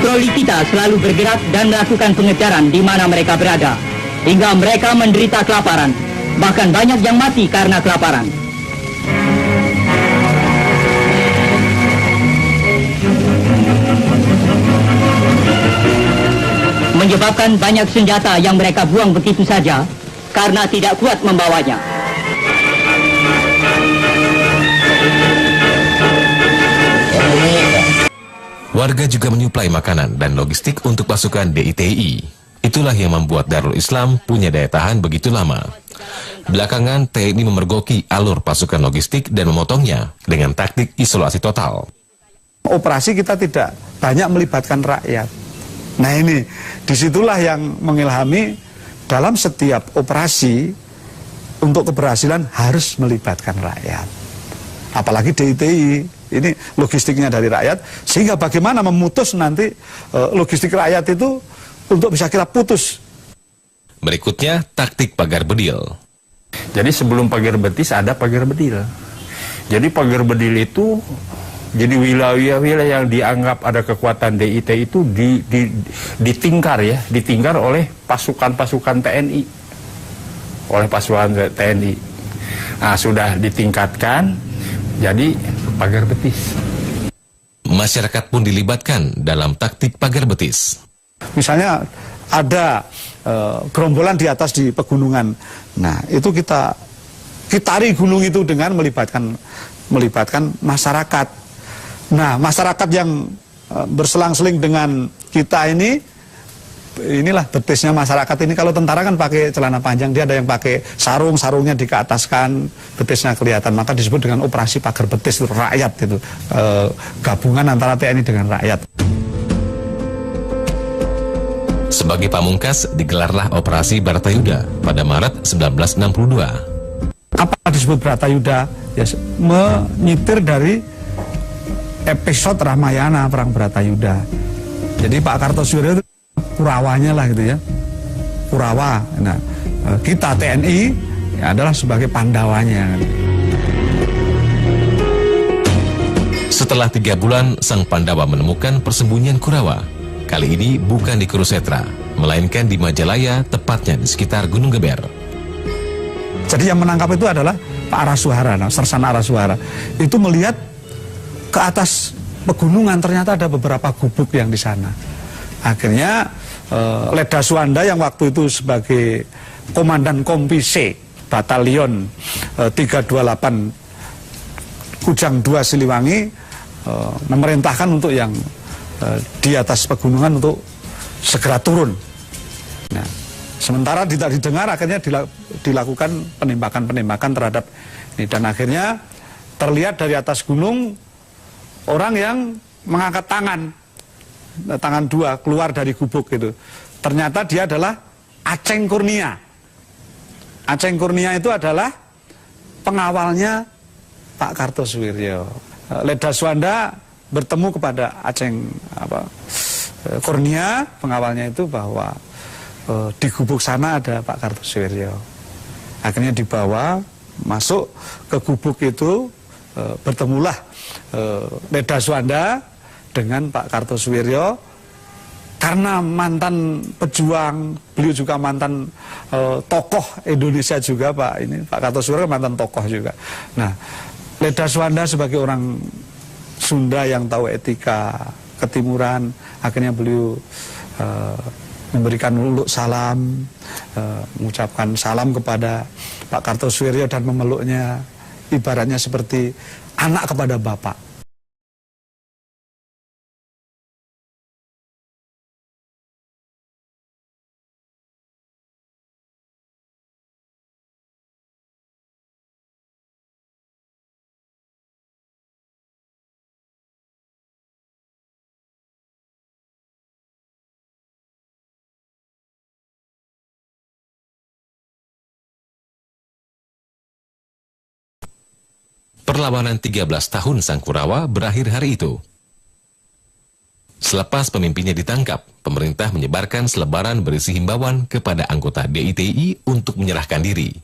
Patroli kita selalu bergerak dan melakukan pengejaran di mana mereka berada, hingga mereka menderita kelaparan. Bahkan banyak yang mati karena kelaparan. Menyebabkan banyak senjata yang mereka buang begitu saja karena tidak kuat membawanya. Warga juga menyuplai makanan dan logistik untuk pasukan DITI. Itulah yang membuat Darul Islam punya daya tahan begitu lama. Belakangan TNI memergoki alur pasukan logistik dan memotongnya dengan taktik isolasi total. Operasi kita tidak banyak melibatkan rakyat. Nah ini, disitulah yang mengilhami dalam setiap operasi untuk keberhasilan harus melibatkan rakyat. Apalagi DITI, ini logistiknya dari rakyat, sehingga bagaimana memutus nanti logistik rakyat itu untuk bisa kita putus. Berikutnya, taktik pagar bedil. Jadi sebelum pagar betis ada pagar bedil. Jadi pagar bedil itu, jadi wilayah-wilayah yang dianggap ada kekuatan DITI itu ditingkar oleh pasukan-pasukan TNI. Oleh pasukan TNI. Nah, sudah ditingkatkan, jadi pagar betis. Masyarakat pun dilibatkan dalam taktik pagar betis. Misalnya ada gerombolan di atas di pegunungan. Nah, itu kita kitari gunung itu dengan melibatkan masyarakat. Nah, masyarakat yang berselang-seling dengan kita inilah betisnya masyarakat ini. Kalau tentara kan pakai celana panjang, dia ada yang pakai sarung, sarungnya dikeataskan, betisnya kelihatan. Maka disebut dengan operasi pagar betis, itu rakyat itu, gabungan antara TNI dengan rakyat. Sebagai pamungkas, digelarlah Operasi Bharatayuda pada Maret 1962. Apa disebut Bharatayuda? Ya, menyitir dari episode Ramayana, Perang Bharatayuda. Jadi Pak Kartosuwiryo itu Kurawanya lah gitu ya, Kurawa. Nah, kita TNI ya adalah sebagai Pandawanya. Setelah 3 bulan, sang Pandawa menemukan persembunyian Kurawa. Kali ini bukan di Kurusetra, melainkan di Majalaya, tepatnya di sekitar Gunung Geber. Jadi yang menangkap itu adalah Pak Arasuhara, Sersan Arasuhara. Itu melihat ke atas pegunungan, ternyata ada beberapa gubuk yang di sana. Akhirnya Leda Suwanda yang waktu itu sebagai Komandan Kompi C, Batalion 328 Kujang 2 Siliwangi, memerintahkan untuk yang di atas pegunungan untuk segera turun. Nah, sementara tidak didengar, akhirnya dilakukan penembakan terhadap ini. Dan akhirnya terlihat dari atas gunung orang yang mengangkat tangan 2 keluar dari gubuk gitu. Ternyata dia adalah Aceng Kurnia. Aceng Kurnia itu adalah pengawalnya Pak Kartosuwiryo. Leda Suwanda bertemu kepada Aceng Kurnia, pengawalnya itu, bahwa di gubuk sana ada Pak Kartosuwiryo. Akhirnya dibawa masuk ke gubuk itu, bertemulah Leda Suwanda dengan Pak Kartosuwiryo. Karena mantan pejuang, beliau juga mantan tokoh Indonesia juga, Pak Kartosuwiryo mantan tokoh juga. Nah, Leda Suwanda sebagai orang Sunda yang tahu etika ketimuran, akhirnya beliau memberikan uluk salam, mengucapkan salam kepada Pak Kartosuwiryo dan memeluknya, ibaratnya seperti anak kepada bapak. Perlawanan 13 tahun sang Kurawa berakhir hari itu. Selepas pemimpinnya ditangkap, pemerintah menyebarkan selebaran berisi himbauan kepada anggota DITI untuk menyerahkan diri.